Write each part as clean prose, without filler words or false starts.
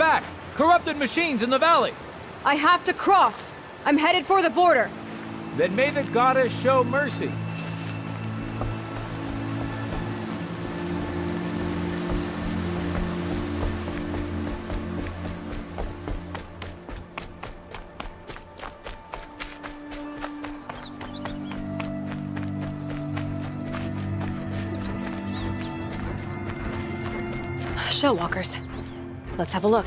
back! Corrupted machines in the valley! I have to cross! I'm headed for the border! Then may the goddess show mercy. Shellwalkers. Let's have a look.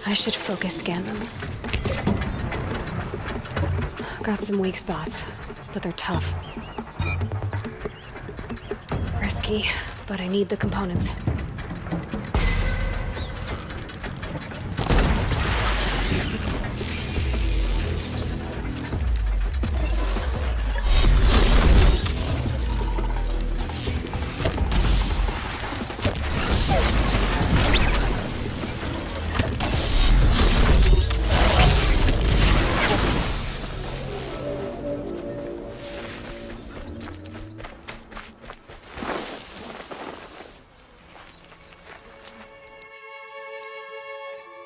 I should focus scan them. Got some weak spots, but they're tough. Risky, but I need the components.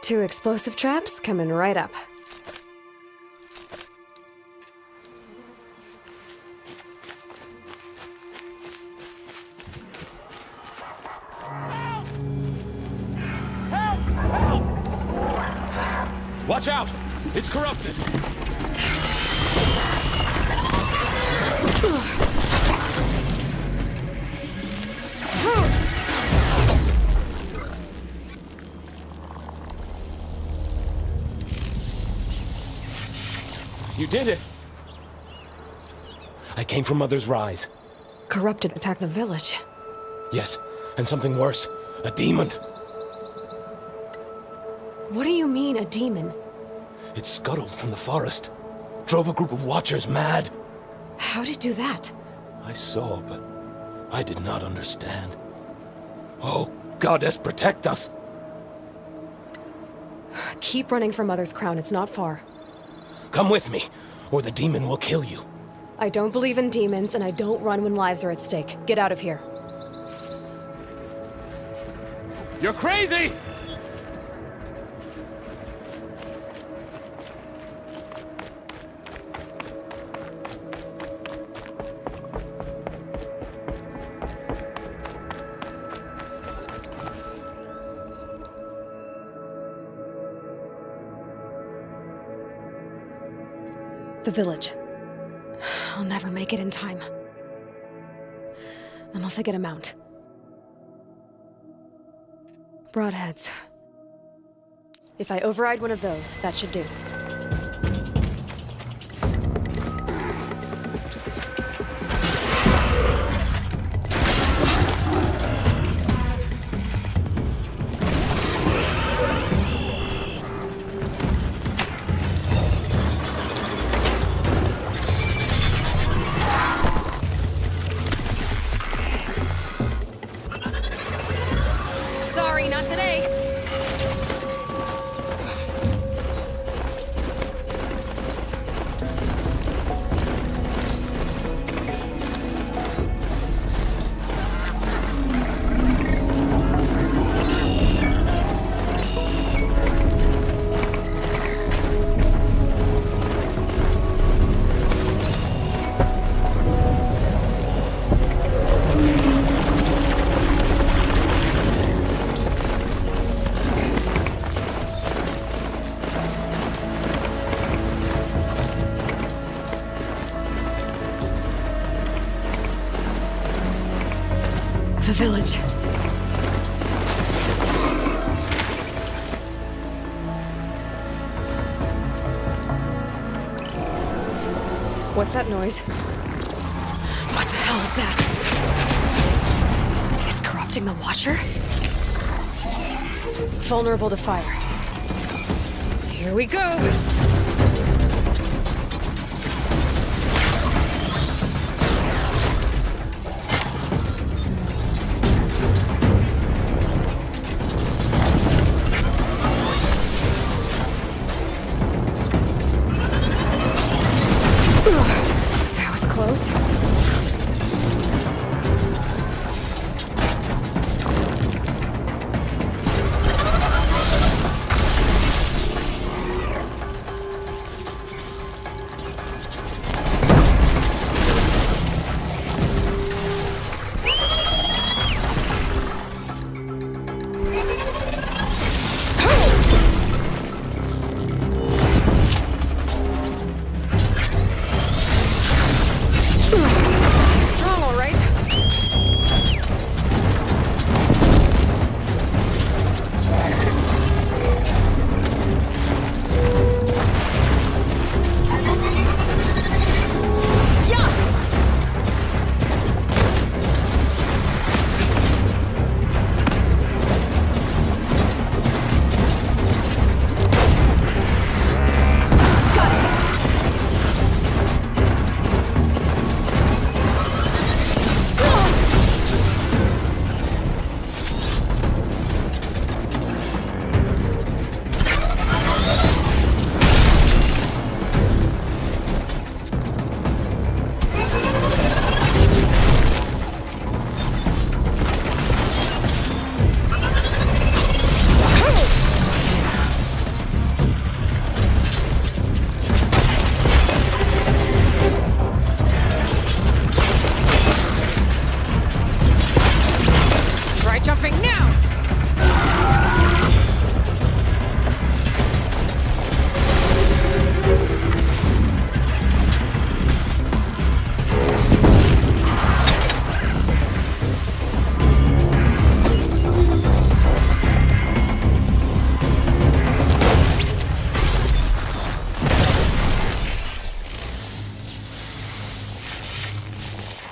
Two explosive traps coming right up. Help! Help! Watch out! It's corrupted! You did it! I came from Mother's Rise. Corrupted attacked the village. Yes, and something worse. A demon. What do you mean, a demon? It scuttled from the forest. Drove a group of Watchers mad. How'd it do that? I saw, but I did not understand. Oh, Goddess, protect us! Keep running for Mother's Crown, it's not far. Come with me, or the demon will kill you. I don't believe in demons, and I don't run when lives are at stake. Get out of here. You're crazy! The village. I'll never make it in time. Unless I get a mount. Broadheads. If I override one of those, that should do. Sorry, not today. The village. What's that noise? What the hell is that? It's corrupting the Watcher? Vulnerable to fire. Here we go!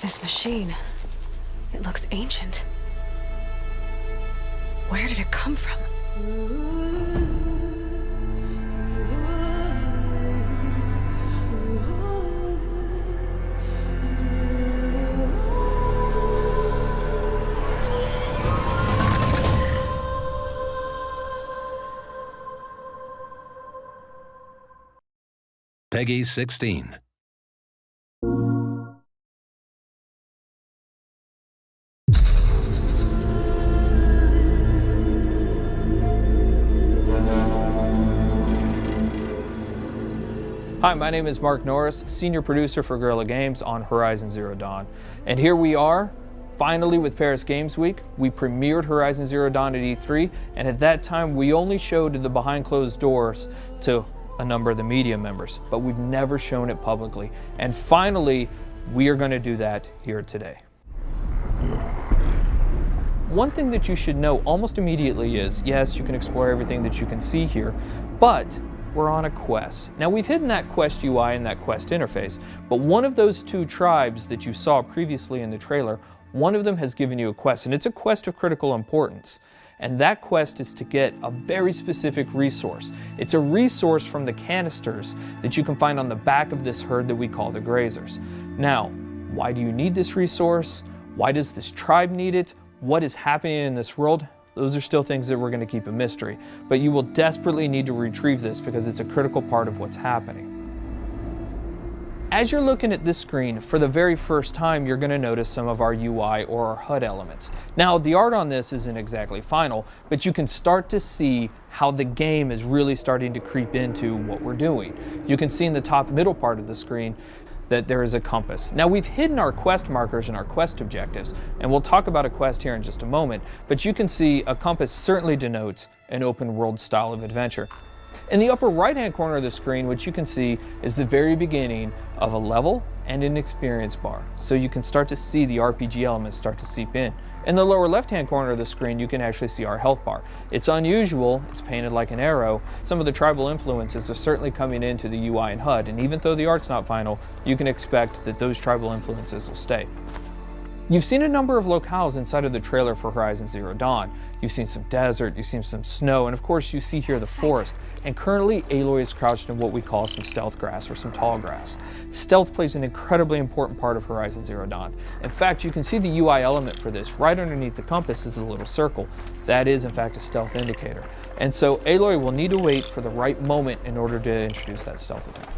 This machine, it looks ancient. Where did it come from? Peggy 16. Hi, my name is Mark Norris, Senior Producer for Guerrilla Games on Horizon Zero Dawn. And here we are, finally with Paris Games Week. We premiered Horizon Zero Dawn at E3, and at that time we only showed the behind closed doors to a number of the media members, but we've never shown it publicly. And finally, we are going to do that here today. One thing that you should know almost immediately is, yes, you can explore everything that you can see here, but we're on a quest. Now, we've hidden that quest UI and that quest interface, but one of those two tribes that you saw previously in the trailer, one of them has given you a quest, and it's a quest of critical importance. And that quest is to get a very specific resource. It's a resource from the canisters that you can find on the back of this herd that we call the Grazers. Now, why do you need this resource? Why does this tribe need it? What is happening in this world? Those are still things that we're going to keep a mystery. But you will desperately need to retrieve this because it's a critical part of what's happening. As you're looking at this screen, for the very first time, you're going to notice some of our UI or our HUD elements. Now, the art on this isn't exactly final, but you can start to see how the game is really starting to creep into what we're doing. You can see in the top middle part of the screen that there is a compass. Now, we've hidden our quest markers and our quest objectives, and we'll talk about a quest here in just a moment, but you can see a compass certainly denotes an open world style of adventure. In the upper right hand corner of the screen, what you can see is the very beginning of a level and an experience bar. So you can start to see the RPG elements start to seep in. In the lower left hand corner of the screen, you can actually see our health bar. It's unusual, it's painted like an arrow. Some of the tribal influences are certainly coming into the UI and HUD, and even though the art's not final, you can expect that those tribal influences will stay. You've seen a number of locales inside of the trailer for Horizon Zero Dawn. You've seen some desert, you've seen some snow, and of course you see here the forest. And currently Aloy is crouched in what we call some stealth grass or some tall grass. Stealth plays an incredibly important part of Horizon Zero Dawn. In fact, you can see the UI element for this. Right underneath the compass is a little circle. That is in fact a stealth indicator. And so Aloy will need to wait for the right moment in order to introduce that stealth attack.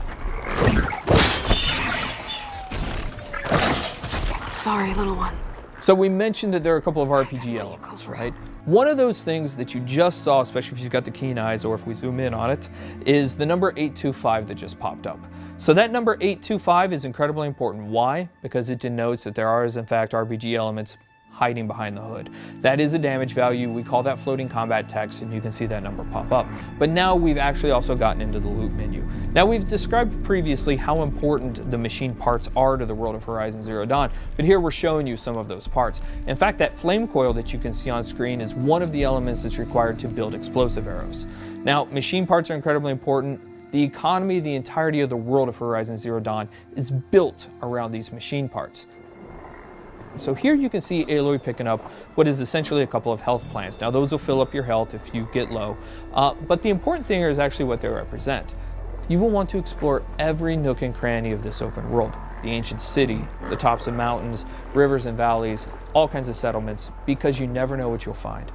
Sorry, little one. So we mentioned that there are a couple of RPG elements, right? One of those things that you just saw, especially if you've got the keen eyes or if we zoom in on it, is the number 825 that just popped up. So that number 825 is incredibly important. Why? Because it denotes that there are, in fact, RPG elements hiding behind the hood. That is a damage value. We call that floating combat text, and you can see that number pop up. But now we've actually also gotten into the loot menu. Now, we've described previously how important the machine parts are to the world of Horizon Zero Dawn, but here we're showing you some of those parts. In fact, that flame coil that you can see on screen is one of the elements that's required to build explosive arrows. Now, machine parts are incredibly important. The economy, the entirety of the world of Horizon Zero Dawn is built around these machine parts. So here you can see Aloy picking up what is essentially a couple of health plants. Now those will fill up your health if you get low, but the important thing here is actually what they represent. You will want to explore every nook and cranny of this open world. The ancient city, the tops of mountains, rivers and valleys, all kinds of settlements, because you never know what you'll find.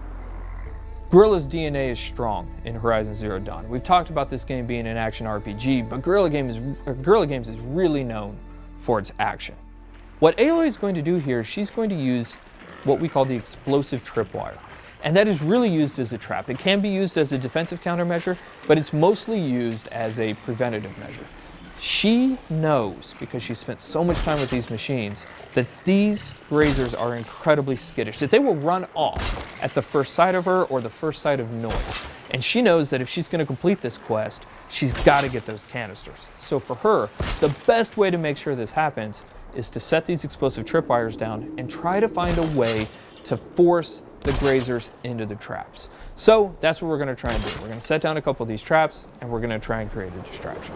Guerrilla's DNA is strong in Horizon Zero Dawn. We've talked about this game being an action RPG, but Guerrilla Games is really known for its action. What Aloy is going to do here, she's going to use what we call the explosive tripwire. And that is really used as a trap. It can be used as a defensive countermeasure, but it's mostly used as a preventative measure. She knows, because she spent so much time with these machines, that these Grazers are incredibly skittish, that they will run off at the first sight of her or the first sight of noise. And she knows that if she's going to complete this quest, she's got to get those canisters. So for her, the best way to make sure this happens is to set these explosive tripwires down and try to find a way to force the Grazers into the traps. So that's what we're going to try and do. We're going to set down a couple of these traps, and we're going to try and create a distraction.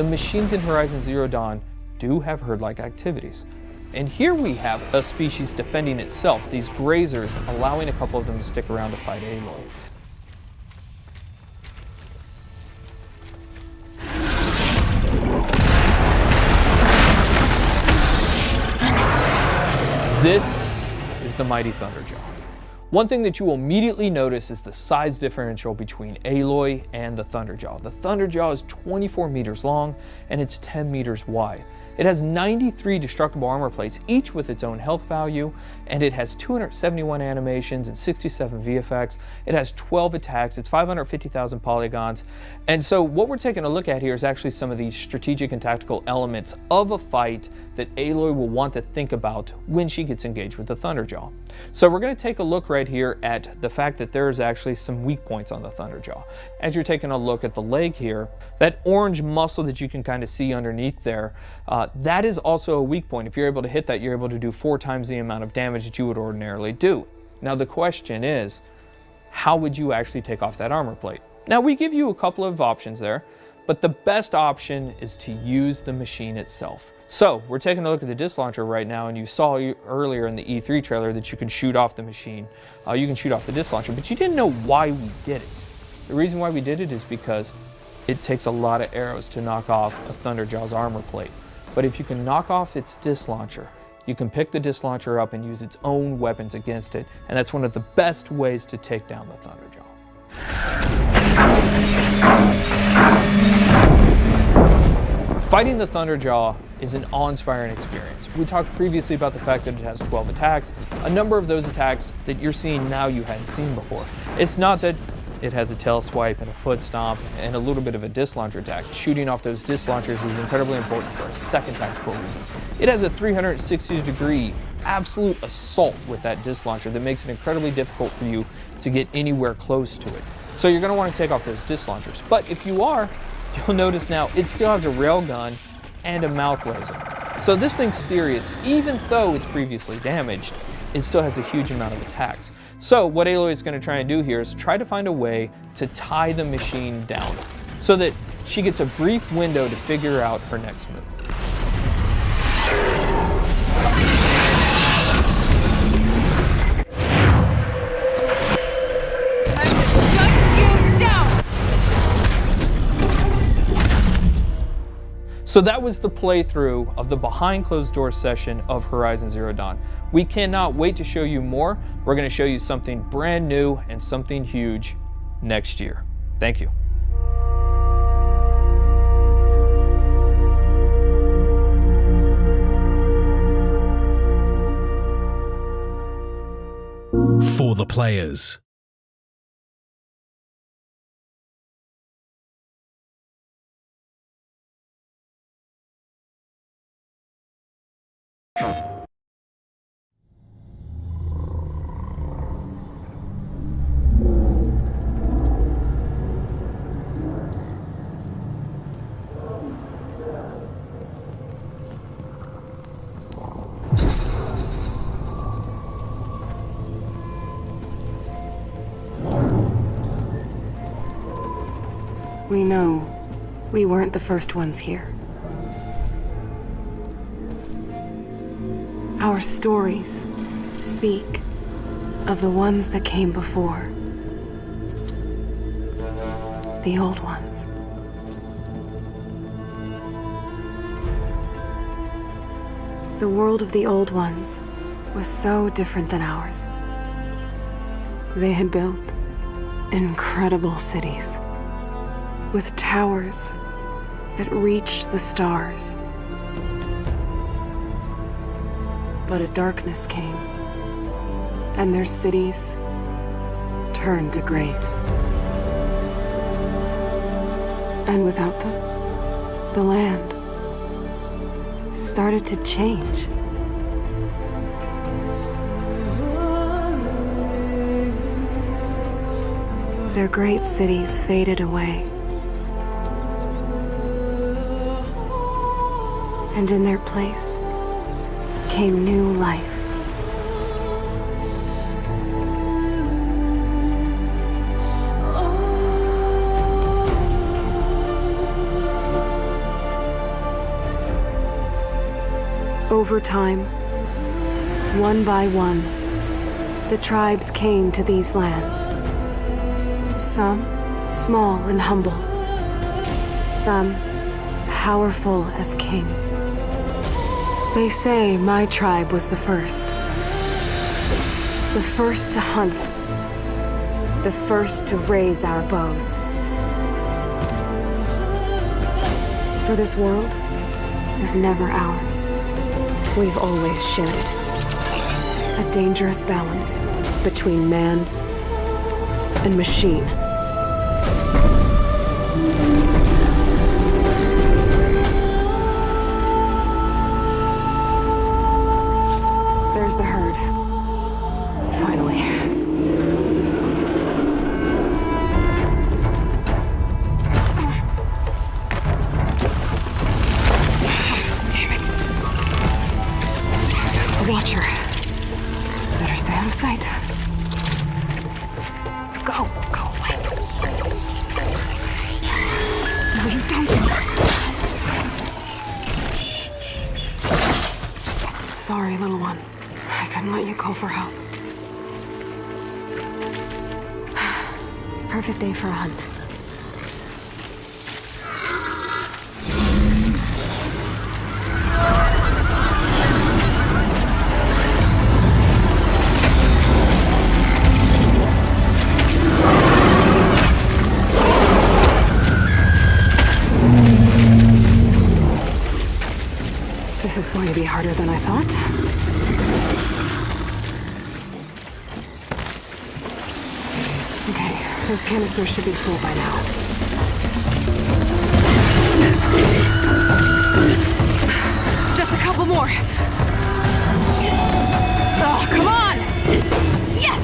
the machines in Horizon Zero Dawn do have herd-like activities. And here we have a species defending itself, these grazers, allowing a couple of them to stick around to fight Aloy. This is the mighty Thunderjaw. One thing that you will immediately notice is the size differential between Aloy and the Thunderjaw. The Thunderjaw is 24 meters long and it's 10 meters wide. It has 93 destructible armor plates, each with its own health value, and it has 271 animations and 67 VFX. It has 12 attacks, it's 550,000 polygons. And so what we're taking a look at here is actually some of these strategic and tactical elements of a fight that Aloy will want to think about when she gets engaged with the Thunderjaw. So we're going to take a look right here at the fact that there is actually some weak points on the Thunderjaw. As you're taking a look at the leg here, that orange muscle that you can kind of see underneath there, that is also a weak point. If you're able to hit that, you're able to do 4 times the amount of damage that you would ordinarily do. Now the question is, how would you actually take off that armor plate? Now we give you a couple of options there, but the best option is to use the machine itself. So we're taking a look at the disc launcher right now, and you saw earlier in the E3 trailer that you can shoot off the machine. You can shoot off the disc launcher, but you didn't know why we did it. The reason why we did it is because it takes a lot of arrows to knock off a Thunderjaw's armor plate. But if you can knock off its disc launcher, you can pick the disc launcher up and use its own weapons against it, and that's one of the best ways to take down the Thunderjaw. Fighting the Thunderjaw is an awe-inspiring experience. We talked previously about the fact that it has 12 attacks. A number of those attacks that you're seeing now you hadn't seen before. It's not that it has a tail swipe and a foot stomp and a little bit of a disc launcher attack. Shooting off those disc launchers is incredibly important for a second tactical reason. It has a 360-degree absolute assault with that disc launcher that makes it incredibly difficult for you to get anywhere close to it. So you're going to want to take off those disc launchers. But if you are, you'll notice now it still has a railgun and a mouth laser. So this thing's serious. Even though it's previously damaged, it still has a huge amount of attacks. So what Aloy is going to try and do here is try to find a way to tie the machine down so that she gets a brief window to figure out her next move. So that was the playthrough of the behind closed doors session of Horizon Zero Dawn. We cannot wait to show you more. We're going to show you something brand new and something huge next year. Thank you. For the players. We know we weren't the first ones here. Our stories speak of the ones that came before. The old ones. The world of the old ones was so different than ours. They had built incredible cities with towers that reached the stars. But a darkness came, and their cities turned to graves. And without them, the land started to change. Their great cities faded away. And in their place came new life. over time, one by one, the tribes came to these lands. Some small and humble, some powerful as kings. They say my tribe was the first to hunt, the first to raise our bows. For this world was never ours. We've always shared it. A dangerous balance between man and machine. There's the herd. Finally. Damn it. A watcher. Better stay out of sight. Go away. No, you don't. Sorry, little one. I couldn't let you call for help. Perfect day for a hunt. This is going to be harder than I thought. Okay, those canisters should be full by now. Just a couple more. Oh, come on! Yes!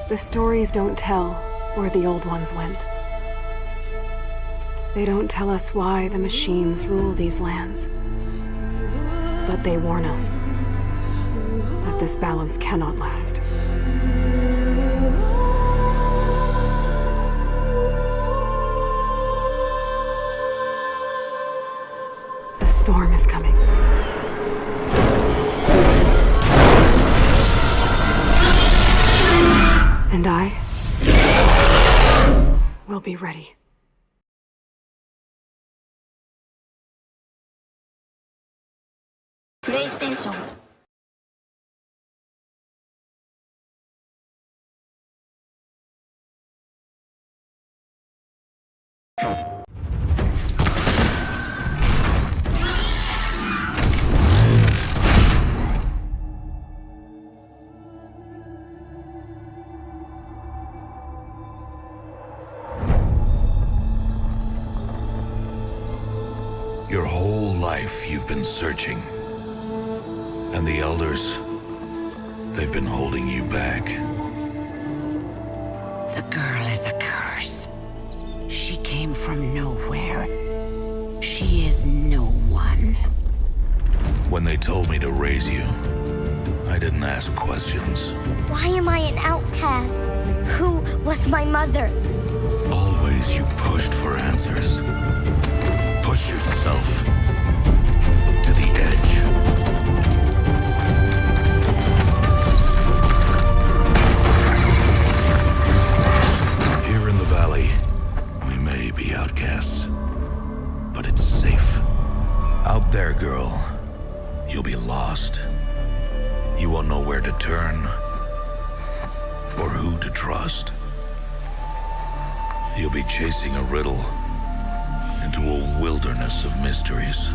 The stories don't tell where the old ones went. They don't tell us why the machines rule these lands. But they warn us that this balance cannot last. The storm is coming. And I will be ready. PlayStation. Your whole life you've been searching. And the elders, they've been holding you back. The girl is a curse. She came from nowhere. She is no one. When they told me to raise you, I didn't ask questions. Why am I an outcast? Who was my mother? Always you pushed for answers. Push yourself to the edge. Here in the valley, we may be outcasts, but it's safe. Out there, girl, you'll be lost. You won't know where to turn or who to trust. You'll be chasing a riddle into a wilderness of mysteries.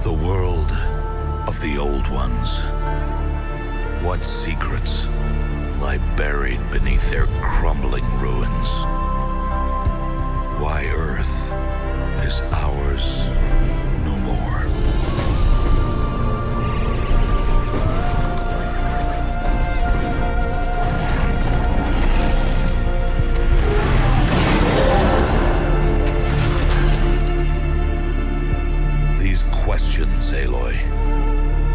The world of the old ones. What secrets lie buried beneath their crumbling ruins? Why Earth is ours no more. These questions, Aloy,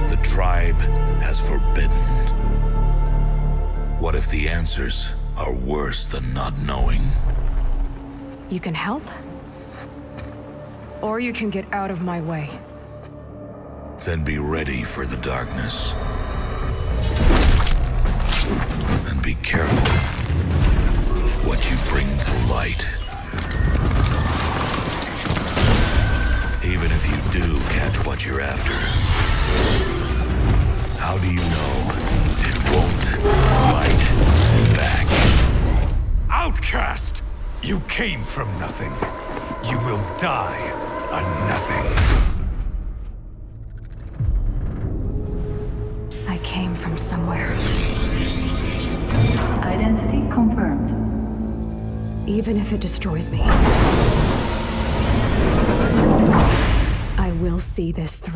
the tribe has forbidden. What if the answers are worse than not knowing? You can help, or you can get out of my way. Then be ready for the darkness. And be careful what you bring to light. Even if you do catch what you're after, how do you know it won't bite back? Outcast! You came from nothing. You will die a nothing. I came from somewhere. Identity confirmed. Even if it destroys me, I will see this through.